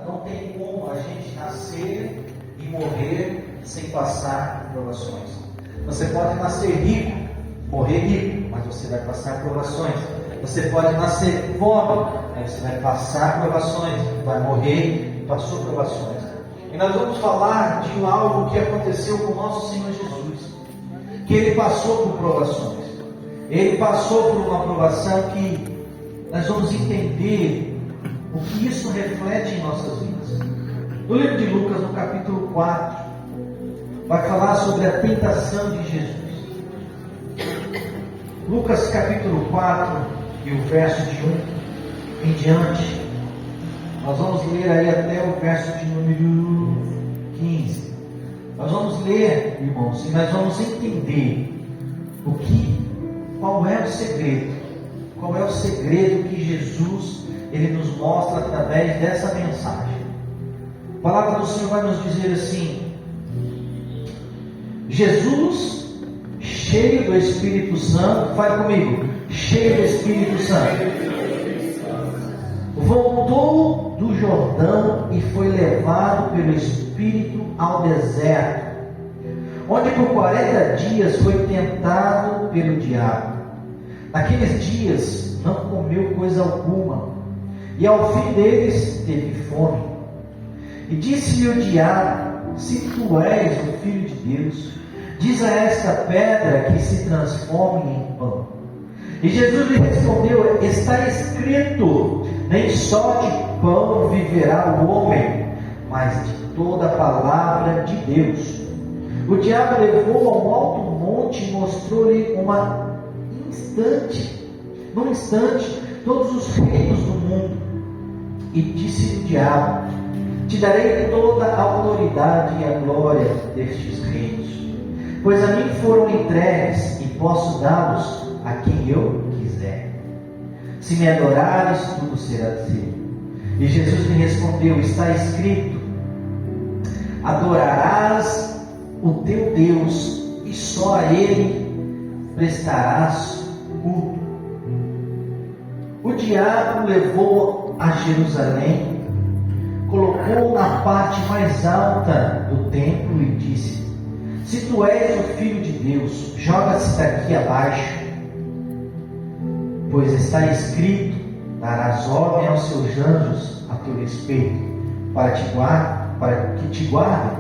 não tem como a gente nascer e morrer sem passar por provações. Você pode nascer rico, morrer rico, mas você vai passar provações. Você pode nascer pobre, mas você vai passar provações, vai morrer e passou provações. E nós vamos falar de algo que aconteceu com o nosso Senhor Jesus, que Ele passou por provações. Ele passou por uma provação que nós vamos entender o que isso reflete em nossas vidas. No livro de Lucas, no capítulo 4, vai falar sobre a tentação de Jesus. Lucas capítulo 4 e o verso de 1 em diante. Nós vamos ler aí até o verso de número 15. Nós vamos ler, irmãos, e nós vamos entender qual é o segredo. Qual é o segredo que Jesus Ele nos mostra através dessa mensagem. A palavra do Senhor vai nos dizer assim: Jesus, cheio do Espírito Santo, fale comigo, cheio do Espírito Santo, voltou do Jordão e foi levado pelo Espírito ao deserto, onde por 40 dias foi tentado pelo diabo. Naqueles dias não comeu coisa alguma, e ao fim deles teve fome. E disse-lhe o diabo: se tu és o Filho de Deus, diz a esta pedra que se transforme em pão. E Jesus lhe respondeu: está escrito, nem só de pão viverá o homem, mas de toda a palavra de Deus. O diabo levou ao alto monte e mostrou-lhe num instante, todos os reinos do mundo. E disse o diabo: te darei toda a autoridade e a glória destes reinos, pois a mim foram entregues e posso dá-los a quem eu quiser. Se me adorares, tudo será teu. E Jesus lhe respondeu: está escrito, adorarás o teu Deus e só a Ele prestarás culto. O diabo levou a Jerusalém, colocou na parte mais alta do templo e disse: se tu és o Filho de Deus, joga-se daqui abaixo, pois está escrito, darás ordem aos seus anjos a teu respeito, para que te guardem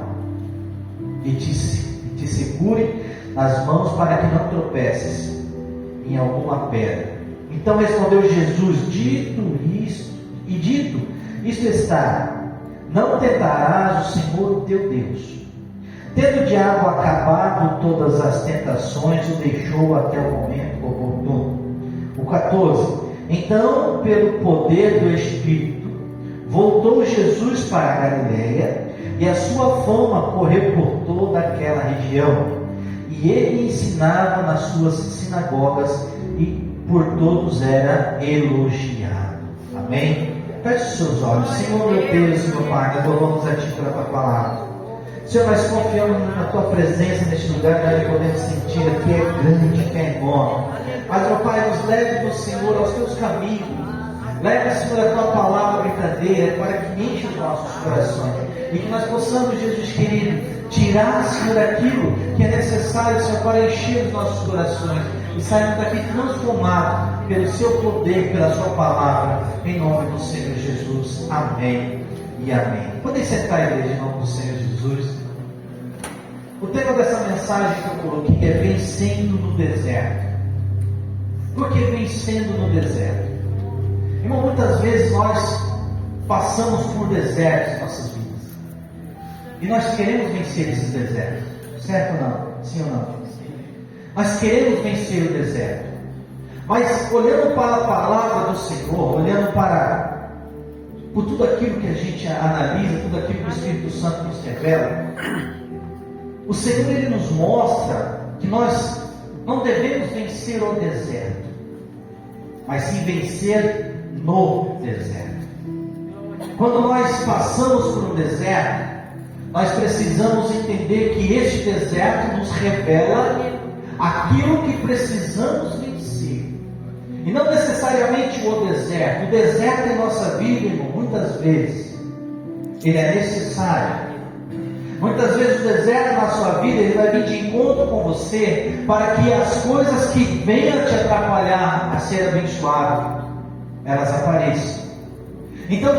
e te segurem nas mãos, para que não tropeces em alguma pedra. Então respondeu Jesus: dito isto está, não tentarás o Senhor o teu Deus. Tendo o diabo acabado todas as tentações, o deixou até o momento oportuno. O 14. Então, pelo poder do Espírito, voltou Jesus para a Galileia, e a sua fama correu por toda aquela região. E ele ensinava nas suas sinagogas, e por todos era elogiado. Amém? Feche os seus olhos. Senhor meu Deus e meu Pai, nós louvamos a Ti pela Tua palavra. Senhor, nós confiamos na Tua presença neste lugar, nós podemos sentir que é grande, que é enorme. Mas, meu Pai, nos leve do Senhor aos Teus caminhos. Leve, Senhor, a Tua palavra verdadeira para que enche os nossos corações. E que nós possamos, Jesus querido, tirar, Senhor, aquilo que é necessário, Senhor, para encher os nossos corações. E sairmos daqui transformados pelo Seu poder, pela Sua palavra. Em nome do Senhor Jesus. Amém e amém. Podem sentar, igreja, em nome do Senhor Jesus. O tema dessa mensagem que eu coloquei é vencendo no deserto. Por que vencendo no deserto? Irmão, muitas vezes nós passamos por desertos em nossas vidas. E nós queremos vencer esses desertos. Certo ou não? Sim ou não? Nós queremos vencer o deserto. Mas olhando para a palavra do Senhor, olhando por tudo aquilo que a gente analisa, tudo aquilo que o Espírito Santo nos revela, o Senhor, Ele nos mostra que nós não devemos vencer o deserto, mas sim vencer no deserto. Quando nós passamos por um deserto, nós precisamos entender que este deserto nos revela aquilo que precisamos vencer. E não necessariamente o deserto. O deserto em nossa vida, irmão, muitas vezes ele é necessário. Muitas vezes o deserto na sua vida, ele vai vir de encontro com você, para que as coisas que venham te atrapalhar a ser abençoado, elas apareçam. Então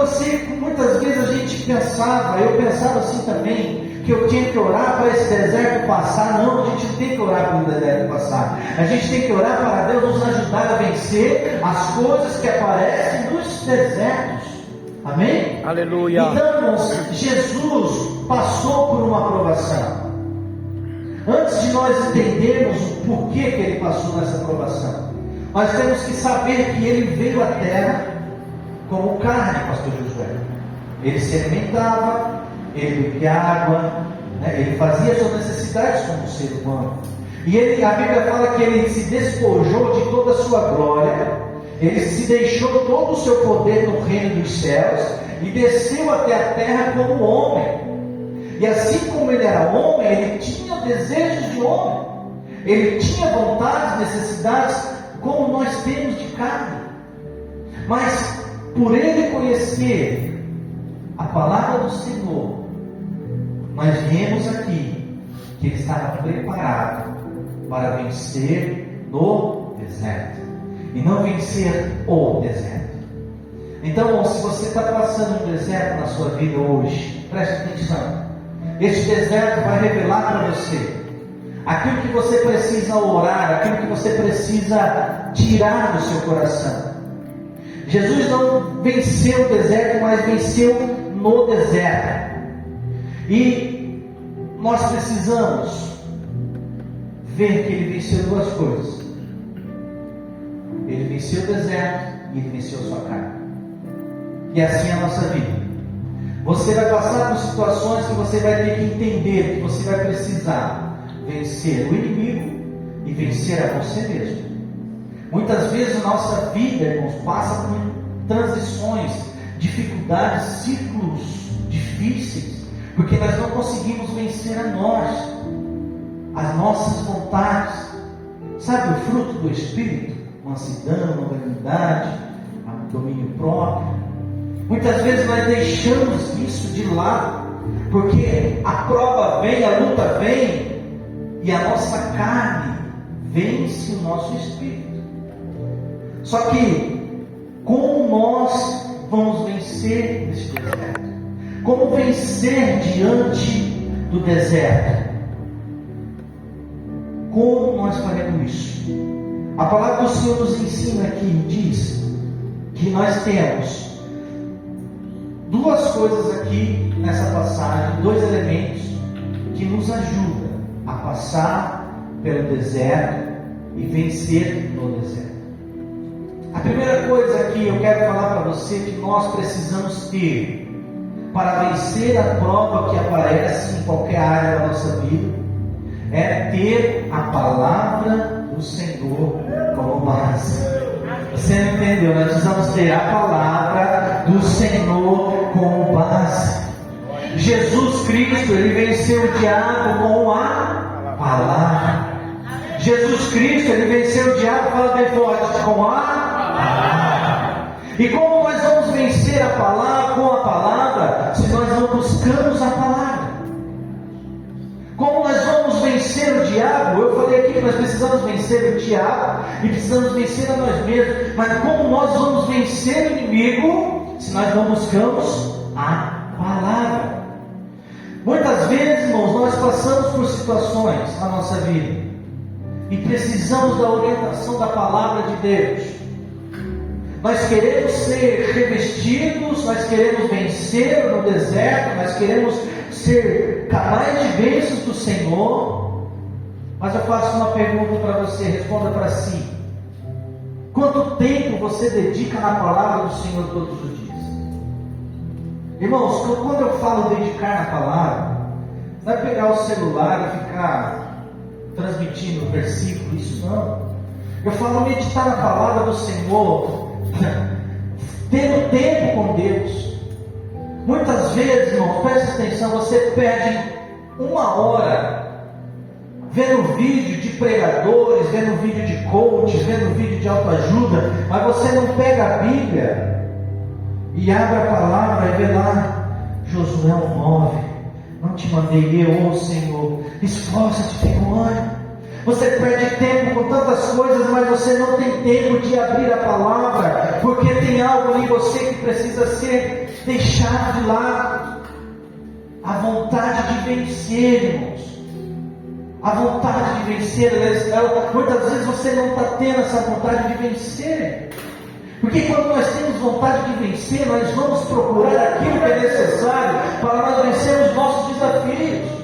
muitas vezes a gente pensava, eu pensava assim também, que eu tinha que orar para esse deserto passar. Não, a gente não tem que orar para o deserto passar. A gente tem que orar para Deus nos ajudar a vencer as coisas que aparecem nos desertos. Amém? Aleluia. Então, irmãos, Jesus passou por uma provação. Antes de nós entendermos o porquê que ele passou nessa provação, nós temos que saber que ele veio à terra como carne, pastor Josué. Ele se alimentava, ele bebia água, né? Ele fazia suas necessidades como ser humano. E a Bíblia fala que ele se despojou de toda a sua glória. Ele se deixou todo o seu poder no reino dos céus e desceu até a terra como homem. E assim como ele era homem, ele tinha desejos de homem. Ele tinha vontades, necessidades, como nós temos de carne. Mas por ele conhecer a palavra do Senhor, nós viemos aqui que ele estava preparado para vencer no deserto. E não vencer o deserto. Então, se você está passando um deserto na sua vida hoje, preste atenção. Este deserto vai revelar para você aquilo que você precisa orar, aquilo que você precisa tirar do seu coração. Jesus não venceu o deserto, mas venceu no deserto. E nós precisamos ver que ele venceu duas coisas. Ele venceu o deserto e ele venceu a sua carne. E assim é a nossa vida. Você vai passar por situações que você vai ter que entender que você vai precisar vencer o inimigo e vencer a você mesmo. Muitas vezes a nossa vida, irmãos, passa por transições, dificuldades, ciclos difíceis, porque nós não conseguimos vencer a nós, as nossas vontades. Sabe o fruto do Espírito? Mansidão, longanimidade, domínio próprio. Muitas vezes nós deixamos isso de lado, porque a prova vem, a luta vem, e a nossa carne vence o nosso espírito. Só que, como nós vamos vencer esse deserto? Como vencer diante do deserto? Como nós faremos isso? A palavra do Senhor nos ensina aqui, diz que nós temos duas coisas aqui nessa passagem, dois elementos que nos ajudam a passar pelo deserto e vencer no deserto. A primeira coisa que eu quero falar para você que nós precisamos ter para vencer a prova que aparece em qualquer área da nossa vida é ter a palavra do Senhor como base. Você não entendeu? Nós precisamos ter a palavra do Senhor como base. Jesus Cristo, ele venceu o diabo com a palavra. Jesus Cristo, ele venceu o diabo, fala bem forte, com a palavra. E como nós vamos vencer a palavra com a palavra, se nós não buscamos a palavra? Como nós vamos vencer o diabo? Eu falei aqui que nós precisamos vencer o diabo e precisamos vencer a nós mesmos. Mas como nós vamos vencer o inimigo se nós não buscamos a palavra? Muitas vezes, irmãos, nós passamos por situações na nossa vida e precisamos da orientação da palavra de Deus. Nós queremos ser revestidos, nós queremos vencer no deserto, nós queremos ser canais de bênçãos do Senhor. Mas eu faço uma pergunta para você, responda para si. Quanto tempo você dedica na palavra do Senhor todos os dias? Irmãos, quando eu falo dedicar na palavra, você vai pegar o celular e ficar transmitindo o versículo, isso não. Eu falo meditar na palavra do Senhor, tendo tempo com Deus. Muitas vezes, irmãos, preste atenção, você perde 1 hora vendo vídeo de pregadores, vendo vídeo de coach, vendo vídeo de autoajuda, mas você não pega a Bíblia e abre a palavra e vê lá Josué 1:9. Não te mandei eu, Senhor, esforça-te, tenha ânimo. Você perde tempo com tantas coisas, mas você não tem tempo de abrir a palavra, porque tem algo em você que precisa ser deixado de lado. A vontade de vencer, irmãos. A vontade de vencer. Muitas vezes você não está tendo essa vontade de vencer. Porque quando nós temos vontade de vencer, nós vamos procurar aquilo que é necessário para nós vencermos os nossos desafios.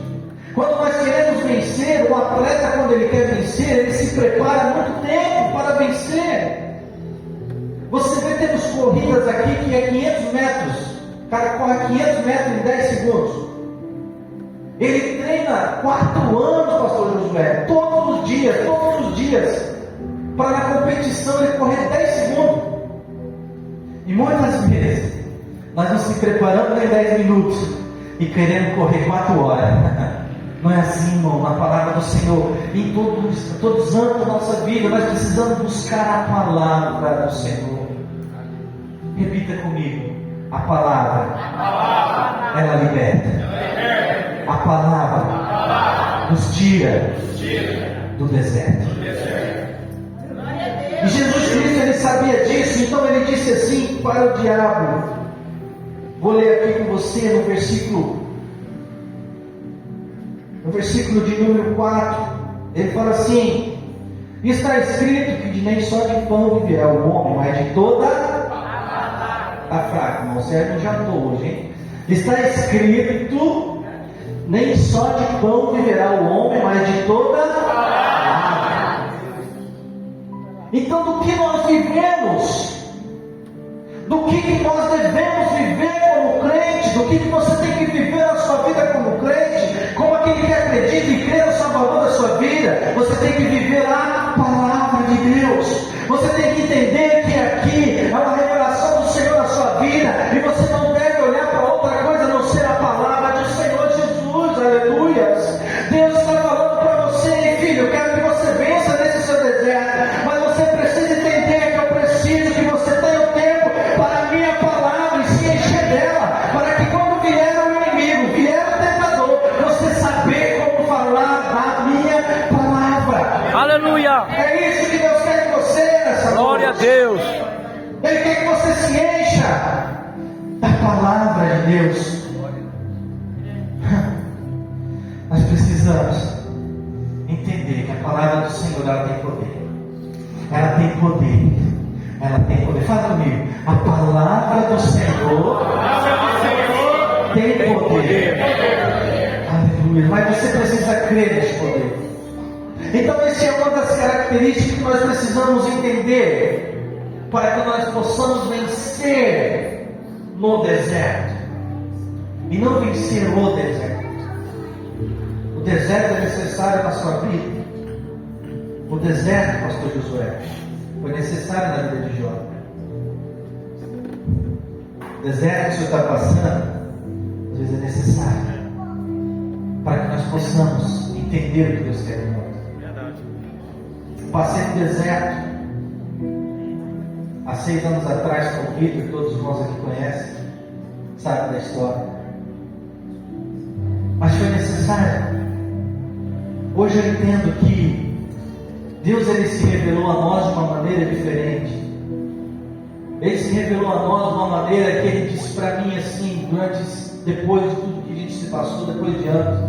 Quando nós queremos vencer, o atleta, quando ele quer vencer, ele se prepara muito tempo para vencer. Você vê, temos corridas aqui que é 500 metros. O cara corre 500 metros em 10 segundos. Ele treina 4 anos, pastor Josué, todos os dias, para na competição ele correr 10 segundos. E muitas vezes, nós não se preparamos em 10 minutos e queremos correr 4 horas. Não é assim, irmão. Na palavra do Senhor, em todos os anos da nossa vida, nós precisamos buscar a palavra do Senhor. Repita comigo: a palavra, ela liberta. A palavra nos tira do deserto. E Jesus Cristo, ele sabia disso, então ele disse assim para o diabo. Vou ler aqui com você no versículo de número 4, ele fala assim: está escrito que nem só de pão viverá o homem, mas de toda a fraca. Irmão, você não jantou hoje, hein? Está escrito, nem só de pão viverá o homem, mas de toda a. Então, do que nós vivemos, do que nós devemos viver como crente, do que você tem que viver na sua vida como crente, como aquele que acredita e crê no Salvador da sua vida, você tem que viver a palavra de Deus. Você tem que entender que aqui é uma revelação do Senhor na sua vida, e você não deve olhar para outra coisa a não ser a palavra do Senhor Jesus. Aleluias! Deus está falando para você: filho, eu quero que você vença nesse seu deserto, mas você precisa entender que eu preciso que você tenha o tempo para a minha palavra e se encher dela, para que quando vier o inimigo, vier o tentador, você saber como falar a minha palavra. Aleluia! É isso que Deus quer de você nessa noite. Glória a Deus! Ele quer que você se encha da palavra de Deus. Nós precisamos entender que a palavra do Senhor, ela tem poder. Ela tem poder. Ela tem poder. Fala comigo: a palavra do Senhor tem poder. Aleluia. Mas você precisa crer nesse poder. Então, essa é uma das características que nós precisamos entender para que nós possamos vencer no deserto. E não vencer o deserto. O deserto é necessário na sua vida. O deserto, pastor Josué, foi necessário na vida de Jó. O deserto que o Senhor está passando, às vezes é necessário para que nós possamos entender o que Deus quer de nós. Passei no deserto há 6 anos atrás com o Vitor, todos os irmãos aqui conhecem, sabem da história. Mas foi necessário. Hoje eu entendo que Deus, ele se revelou a nós de uma maneira diferente. Ele se revelou a nós de uma maneira que ele disse para mim assim, depois de tudo que a gente se passou, depois de anos.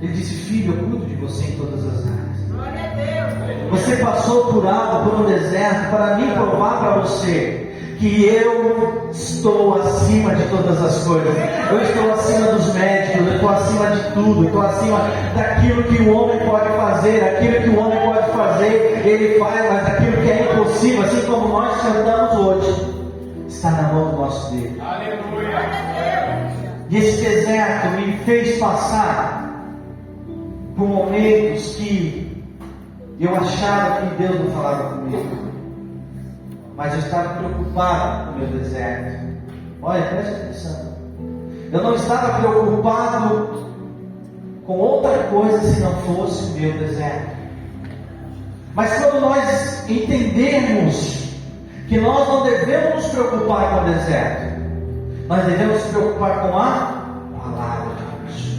Ele disse: filho, eu cuido de você em todas as áreas. Você passou por algo, por um deserto, para mim provar para você que eu estou acima de todas as coisas. Eu estou acima dos médicos, eu estou acima de tudo, eu estou acima daquilo que o homem pode fazer. Aquilo que o homem pode fazer, ele faz, mas aquilo que é impossível, assim como nós andamos hoje, está na mão do nosso Deus. Aleluia! E esse deserto me fez passar por momentos que eu achava que Deus não falava comigo, mas eu estava preocupado com o meu deserto. Olha, preste atenção. Eu não estava preocupado com outra coisa se não fosse o meu deserto. Mas quando nós entendermos que nós não devemos nos preocupar com o deserto, Nós devemos nos preocupar com a palavra de Deus.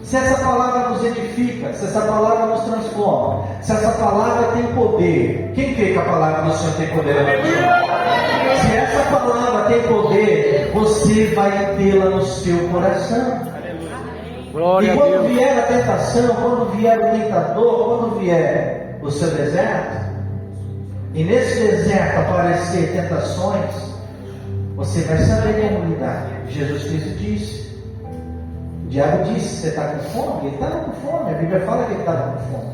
Se essa palavra nos edifica, se essa palavra nos transforma, se essa palavra tem poder, quem crê que a palavra do Senhor tem poder? Se essa palavra tem poder, você vai tê-la no seu coração. Glória e quando a Deus. vier a tentação, quando vier o tentador, quando vier o seu deserto, e nesse deserto aparecer tentações, você vai saber como lidar. Jesus Cristo disse, o diabo disse, você está com fome? Ele estava com fome, a Bíblia fala que ele estava com fome.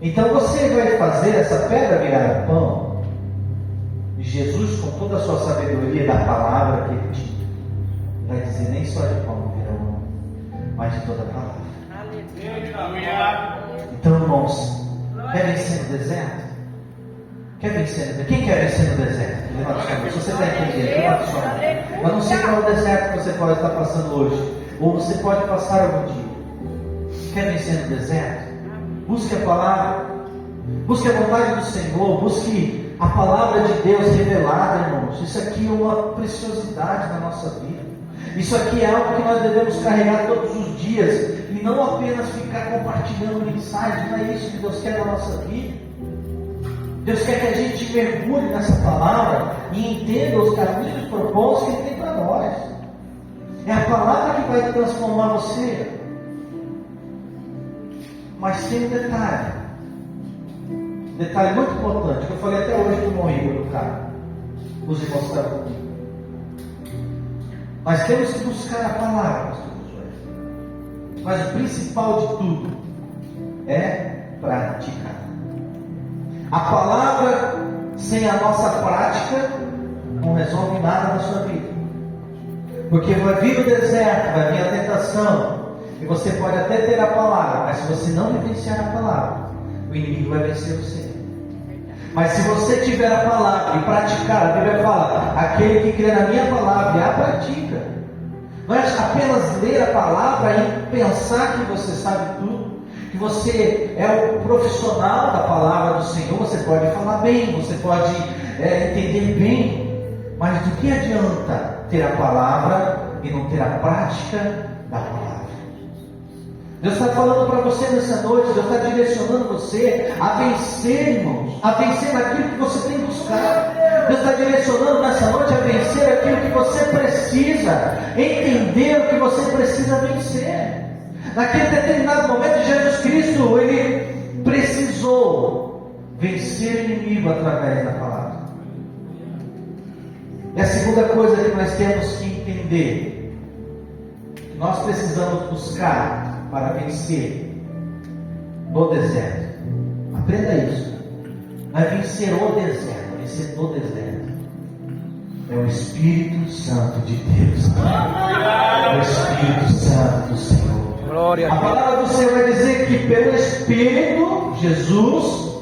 Então você vai fazer essa pedra virar pão. E Jesus, com toda a sua sabedoria da palavra que ele tinha, vai dizer, nem só de pão virá o homem, mas de toda a palavra. Então, irmãos, quer vencer no deserto? Quer vencer no deserto? Quem quer vencer no deserto? Levanta sua mão. Se você está entendendo, levanta sua mão. Eu não sei qual é o deserto que você pode estar passando hoje, ou você pode passar algum dia. Quer vencer no deserto? Busque a palavra, busque a vontade do Senhor, busque a palavra de Deus revelada, irmãos. Isso aqui é uma preciosidade na nossa vida. Isso aqui é algo que nós devemos carregar todos os dias e não apenas ficar compartilhando mensagens. Não é isso que Deus quer na nossa vida. Deus quer que a gente mergulhe nessa palavra e entenda os caminhos e propósitos que Ele tem para nós. É a palavra que vai transformar você. Mas tem um detalhe muito importante, que eu falei até hoje com o Morrigo no carro. Os irmãos estavam comigo. Nós temos que buscar a palavra, mas o principal de tudo é praticar. A palavra sem a nossa prática não resolve nada na sua vida. Porque vai vir o deserto, vai vir a tentação, e você pode até ter a palavra, mas se você não vivenciar a palavra, o inimigo vai vencer você. Mas se você tiver a palavra e praticar, a Bíblia fala, aquele que crê na minha palavra e a pratica. Não é apenas ler a palavra e pensar que você sabe tudo, que você é o profissional da palavra do Senhor, você pode falar bem, você pode entender bem, mas do que adianta ter a palavra e não ter a prática da palavra? Deus está falando para você nessa noite, Deus está direcionando você a vencer, irmãos, a vencer naquilo que você tem buscado. Deus está direcionando nessa noite a vencer aquilo que você precisa, entender o que você precisa vencer. Naquele determinado momento, Jesus Cristo, Ele precisou vencer o inimigo através da palavra. E a segunda coisa que nós temos que entender, que nós precisamos buscar para vencer no deserto. Aprenda isso. Não é vencer o deserto, é vencer no deserto. É o Espírito Santo de Deus. É o Espírito Santo do Senhor. Glória A palavra do Senhor vai dizer que pelo Espírito Jesus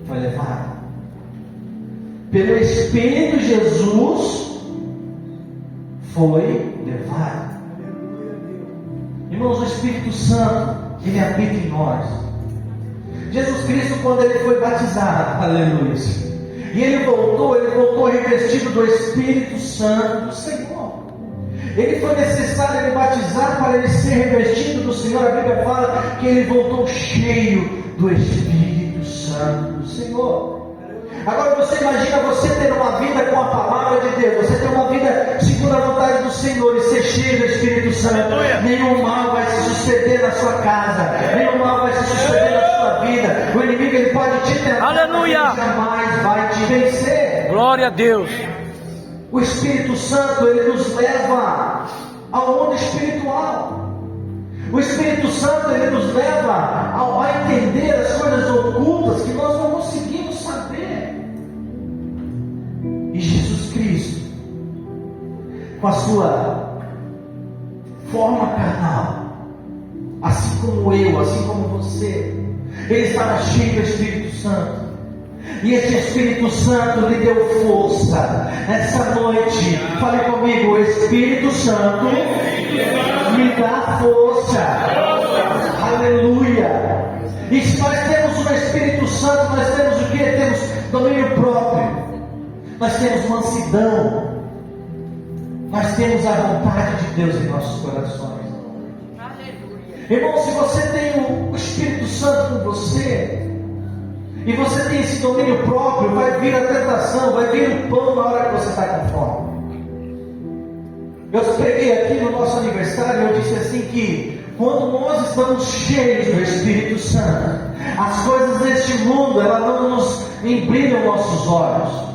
foi levado. Pelo Espírito Jesus foi levado. Irmãos, o Espírito Santo, Ele habita em nós. Jesus Cristo, quando Ele foi batizado, aleluia, e Ele voltou revestido do Espírito Santo do Senhor. Ele foi necessário Ele batizar para Ele ser revestido do Senhor. A Bíblia fala que Ele voltou cheio do Espírito Santo do Senhor. Agora você imagina você ter uma vida com a palavra de Deus, você ter uma vida segundo a vontade do Senhor e ser cheio do Espírito Santo. Nenhum mal vai se suceder na sua casa, nenhum mal vai se suceder na sua vida. O inimigo ele pode te tentar, Aleluia, mas ele jamais vai te vencer. glória a Deus. O Espírito Santo ele nos leva ao mundo espiritual. O Espírito Santo ele nos leva a entender as coisas ocultas que nós não conseguimos saber. E Jesus Cristo, com a sua forma carnal, assim como eu, assim como você, Ele estava cheio do Espírito Santo. E esse Espírito Santo lhe deu força. Nessa noite, fale comigo, o Espírito Santo me dá força. Aleluia. E se nós temos o Espírito Santo, nós temos o que? Temos domínio próprio. Nós temos mansidão. nós temos a vontade de Deus em nossos corações. Irmão, se você tem o Espírito Santo com você, e você tem esse domínio próprio, vai vir a tentação, vai vir o pão na hora que você está com fome. Eu preguei aqui no nosso aniversário, eu disse assim que quando nós estamos cheios do Espírito Santo, as coisas deste mundo, elas não nos embrilham nossos olhos.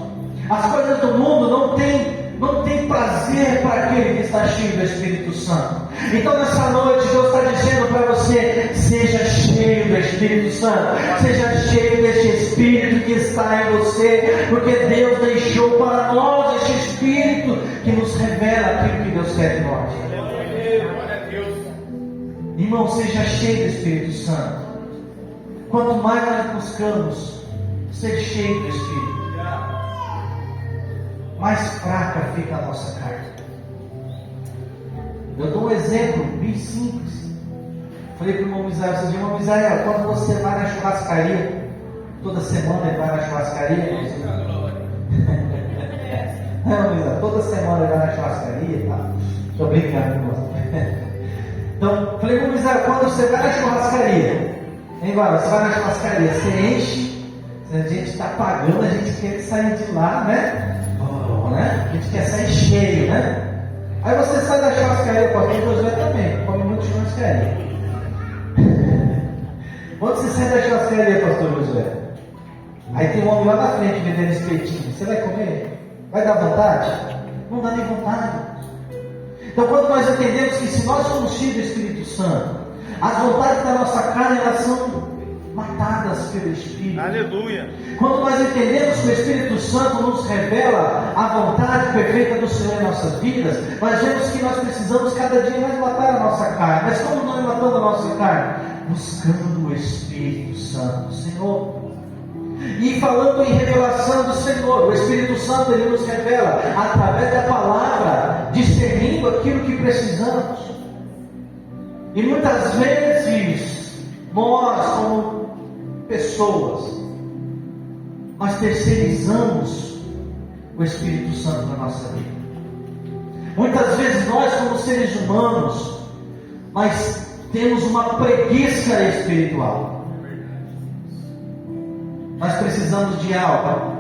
As coisas do mundo não tem prazer para aquele que está cheio do Espírito Santo. Então nessa noite Deus está dizendo para você: seja cheio do Espírito Santo, seja cheio deste Espírito que está em você, porque Deus deixou para nós este Espírito que nos revela aquilo que Deus quer de nós. Irmão, seja cheio do Espírito Santo. Quanto mais nós buscamos ser cheio do Espírito, mais fraca fica a nossa carne. Eu dou um exemplo bem simples. Falei para o irmão Misael, irmão Misael, quando você vai na churrascaria, toda semana ele vai na churrascaria, não, Misael, toda semana ele vai na churrascaria, tá? Estou brincando com você. Então, falei para o Misael, quando você vai na churrascaria, hein, Vala, você vai na churrascaria, você enche, a gente está pagando, a gente quer sair de lá, né? A gente quer sair cheio, né? Aí você sai da churrascaria, pastor Josué também, come muito churrascaria. Quando você sai da churrascaria, pastor Josué, aí tem um homem lá na frente vendendo espetinho, você vai comer? Vai dar vontade? Não dá nem vontade. Então quando nós entendemos que se nós somos cheios do Espírito Santo, as vontades da nossa carne, elas são matadas pelo Espírito. Aleluia. Quando nós entendemos que o Espírito Santo nos revela a vontade perfeita do Senhor em nossas vidas, nós vemos que nós precisamos cada dia mais matar a nossa carne. Mas como nós matamos a nossa carne? Buscando o Espírito Santo do Senhor. E falando em revelação do Senhor, o Espírito Santo ele nos revela através da palavra, discernindo aquilo que precisamos. E muitas vezes nós, como pessoas, nós terceirizamos o Espírito Santo na nossa vida. Muitas vezes nós, como seres humanos, nós temos uma preguiça espiritual. Nós precisamos de algo.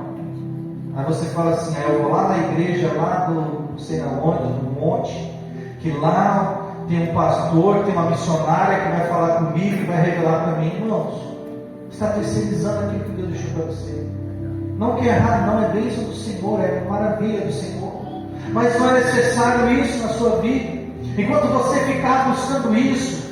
Aí você fala assim: eu vou lá na igreja, lá do não sei aonde, no monte, que lá tem um pastor, tem uma missionária que vai falar comigo, que vai revelar para mim. Irmãos, você está terceirizando aquilo que Deus deixou para você. Não que é errado, não, é bênção do Senhor, é maravilha do Senhor. Mas não é necessário isso na sua vida. Enquanto você ficar buscando isso,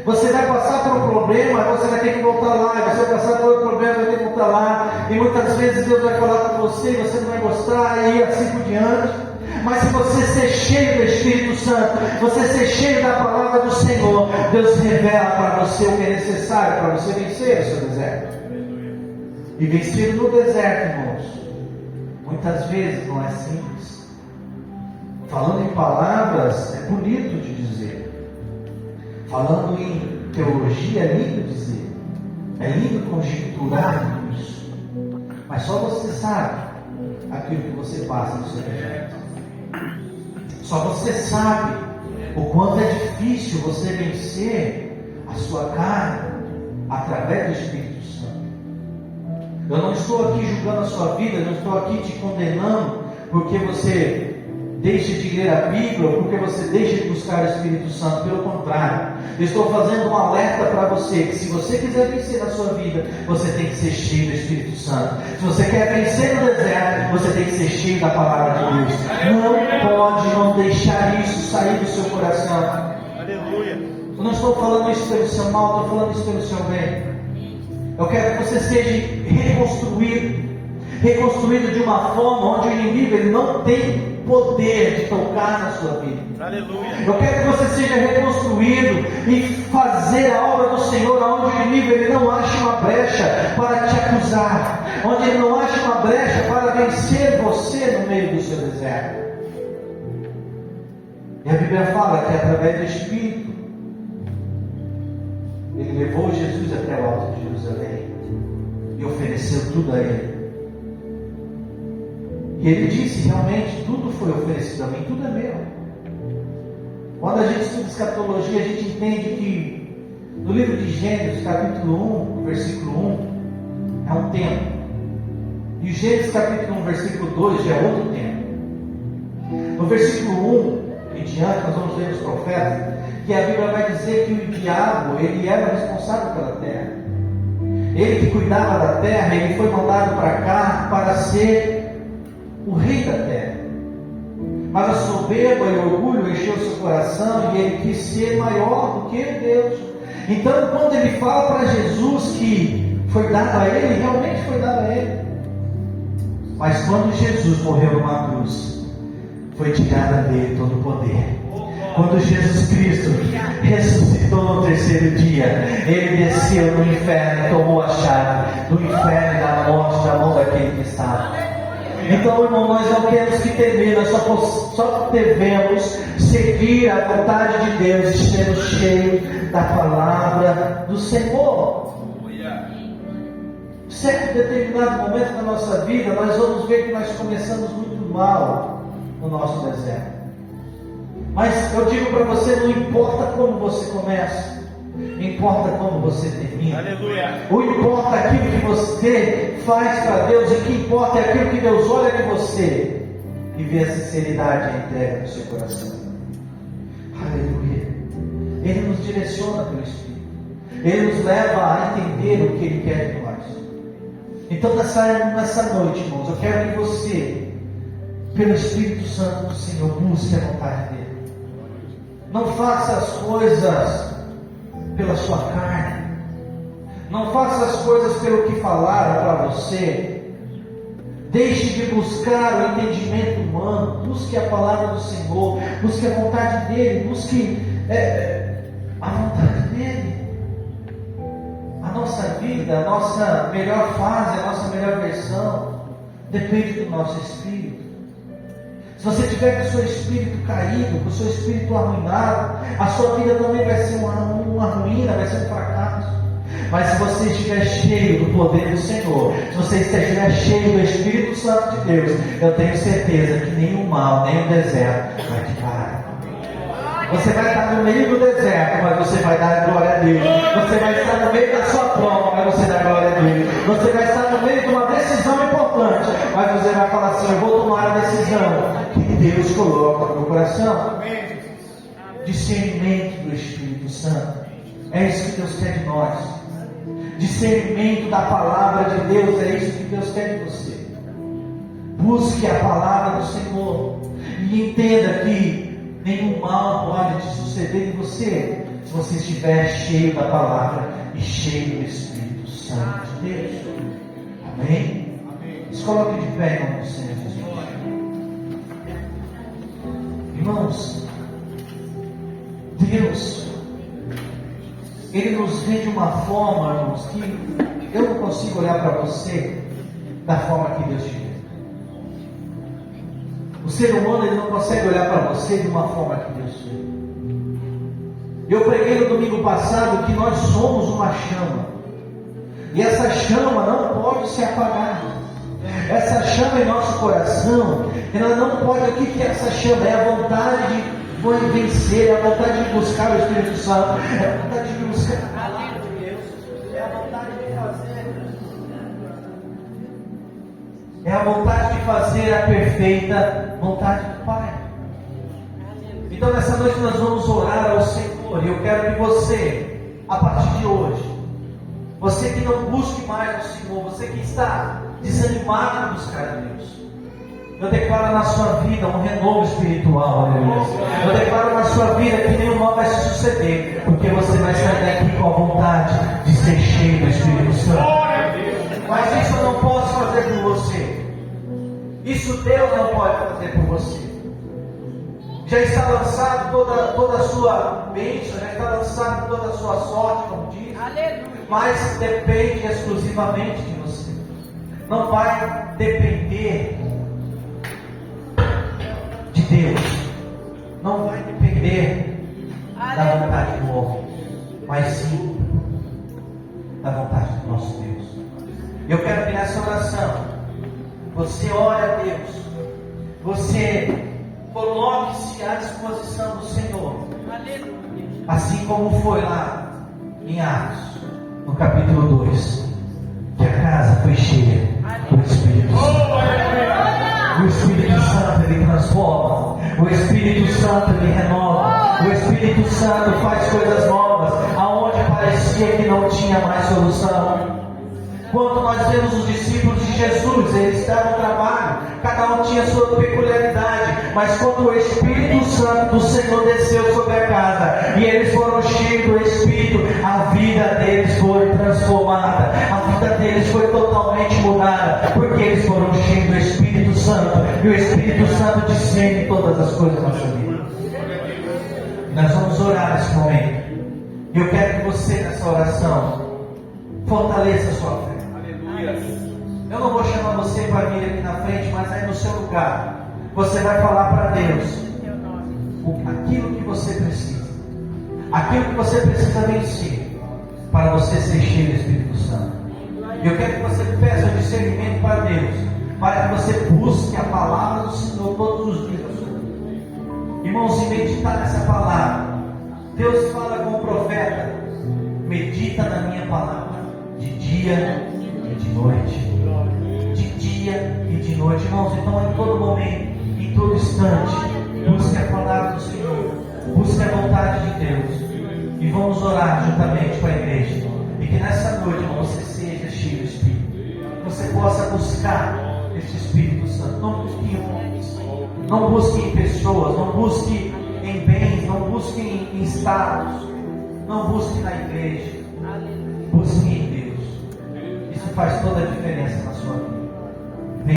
você vai passar por um problema, você vai ter que voltar lá, e você vai passar por outro problema, vai ter que voltar lá, e muitas vezes Deus vai falar com você, e você não vai gostar, e assim por diante. Mas se você ser cheio do Espírito Santo, você ser cheio da palavra do Senhor, Deus revela para você o que é necessário para você vencer o seu deserto. E vencer no deserto, irmãos, muitas vezes não é simples. Falando em palavras, é bonito de dizer. Falando em teologia, é lindo dizer. É lindo conjecturar isso. Mas só você sabe aquilo que você passa no seu deserto. Só você sabe o quanto é difícil você vencer a sua carne através do Espírito Santo. Eu não estou aqui julgando a sua vida, eu não estou aqui te condenando porque você deixe de ler a Bíblia ou porque você deixe de buscar o Espírito Santo. Pelo contrário, eu estou fazendo um alerta para você, que se você quiser vencer na sua vida, você tem que ser cheio do Espírito Santo. Se você quer vencer no deserto, você tem que ser cheio da palavra de Deus. Não deixar isso sair do seu coração. Aleluia. Eu não estou falando isso pelo seu mal, estou falando isso pelo seu bem. Eu quero que você seja reconstruído de uma forma onde o inimigo ele não tem poder de tocar na sua vida. Aleluia. Eu quero que você seja reconstruído e fazer a obra do Senhor, onde o inimigo ele não ache uma brecha para te acusar, onde ele não ache uma brecha para vencer você no meio do seu deserto. E a Bíblia fala que através do Espírito ele levou Jesus até o alto de Jerusalém e ofereceu tudo a ele. E ele disse: realmente tudo foi oferecido a mim, tudo é meu. Quando a gente estuda escatologia, a gente entende que no livro de Gênesis, capítulo 1, versículo 1, é um tempo. E Gênesis capítulo 1, versículo 2 já é outro tempo. No versículo 1 em diante, nós vamos ver nos profetas, que a Bíblia vai dizer que o diabo, ele era responsável pela terra. Ele que cuidava da terra, ele foi mandado para cá para ser o rei da terra. Mas a soberba e o orgulho encheu seu coração e ele quis ser maior do que Deus. Então, quando ele fala para Jesus que foi dado a ele, realmente foi dado a ele. Mas quando Jesus morreu numa cruz, foi tirado dele todo o poder. Quando Jesus Cristo ressuscitou no terceiro dia, ele desceu no inferno e tomou a chave do inferno e da morte da mão daquele que estava. Então, irmão, nós não temos que temer, nós só devemos seguir a vontade de Deus e sermos cheios da palavra do Senhor. Certo determinado momento da nossa vida, nós vamos ver que nós começamos muito mal no nosso deserto. Mas eu digo para você, não importa como você começa, importa como você termina. Aleluia. O importa aquilo que você faz para Deus, e o que importa é aquilo que Deus olha de você e vê a sinceridade e a entrega no seu coração. Aleluia. Ele nos direciona pelo Espírito. Ele nos leva a entender o que Ele quer de nós. Então nessa noite, irmãos, eu quero que você, pelo Espírito Santo do Senhor, busque a vontade dEle. Não faça as coisas pela sua carne. Não faça as coisas pelo que falaram para você. Deixe de buscar o entendimento humano. Busque a palavra do Senhor. Busque a vontade dEle. Busque a vontade dEle. A nossa vida, a nossa melhor fase, a nossa melhor versão depende do nosso espírito. Se você tiver com o seu espírito caído, com o seu espírito arruinado, a sua vida também vai ser uma ruína, vai ser um fracasso. Mas se você estiver cheio do poder do Senhor, se você estiver cheio do Espírito Santo de Deus, eu tenho certeza que nenhum mal, nem o deserto vai te parar. Você vai estar no meio do deserto, mas você vai dar glória a Deus. Você vai estar no meio da sua prova, mas você dá glória a Deus. Você vai estar no meio de uma decisão importante, mas você vai falar assim: eu vou tomar a decisão que Deus coloca no meu coração. Discernimento do Espírito Santo. É isso que Deus quer de nós. Discernimento da palavra de Deus. É isso que Deus quer de você. Busque a palavra do Senhor e entenda que nenhum mal pode te suceder em você, se você estiver cheio da palavra e cheio do Espírito Santo de Deus. Amém? Se coloque de pé em nome do Senhor Jesus. Irmãos, Deus, Ele nos vê de uma forma, irmãos, que eu não consigo olhar para você da forma que Deus te vê. O ser humano, ele não consegue olhar para você de uma forma que Deus vê. Eu preguei no domingo passado que nós somos uma chama. E essa chama não pode se apagar. Essa chama em nosso coração, ela não pode. O que é essa chama? É a vontade de vencer, é a vontade de buscar o Espírito Santo, é a vontade de buscar a palavra de Deus, é a vontade de fazer. É a vontade de fazer a perfeita vontade do Pai. Então nessa noite nós vamos orar ao Senhor. E eu quero que você, a partir de hoje, você que não busque mais o Senhor, você que está desanimado de buscar a Deus, eu declaro na sua vida um renovo espiritual, aleluia. Eu declaro na sua vida que nenhum mal vai se suceder, porque você vai sair daqui com a vontade de ser cheio do Espírito Santo. Mas isso eu não posso fazer por você. Isso Deus não pode fazer por você. Já está lançado toda a sua bênção, já está lançado toda a sua sorte, como diz. Aleluia. Mas depende exclusivamente de você. Não vai depender de Deus. Não vai depender da vontade do homem, mas sim da vontade do nosso Deus. Eu quero que nessa oração você ore a Deus, você coloque-se à disposição do Senhor, Assim como foi lá em Atos, no capítulo 2, que a casa foi cheia do Espírito Santo. O Espírito Santo, ele transforma. O Espírito Santo, ele renova. O Espírito Santo faz coisas novas, aonde parecia que não tinha mais solução. Quando nós vemos os discípulos de Jesus, eles estavam no trabalho, cada um tinha sua peculiaridade, mas quando o Espírito Santo do Senhor desceu sobre a casa, e eles foram cheios do Espírito, a vida deles foi transformada, a vida deles foi totalmente mudada, porque eles foram cheios do Espírito Santo, e o Espírito Santo discerne todas as coisas da nossa vida. Nós vamos orar nesse momento. Eu quero que você, nessa oração, fortaleça a sua fé. Eu não vou chamar você para vir aqui na frente, mas aí no seu lugar você vai falar para Deus aquilo que você precisa, aquilo que você precisa vencer para você ser cheio do Espírito Santo. Eu quero que você peça o discernimento para Deus, para que você busque a palavra do Senhor todos os dias da sua vida. Irmãos, se meditar nessa palavra, Deus fala com o profeta: medita na minha palavra de dia e de noite, de dia e de noite. Irmãos, então em todo momento, em todo instante, busque a palavra do Senhor, busque a vontade de Deus, e vamos orar juntamente com a igreja, e que nessa noite, irmão, você seja cheio do Espírito, que você possa buscar este Espírito Santo. Não busque em homens, não busque em pessoas, não busque em bens, não busque em status, não busque na igreja, busque em Deus. Isso faz toda a diferença na sua vida.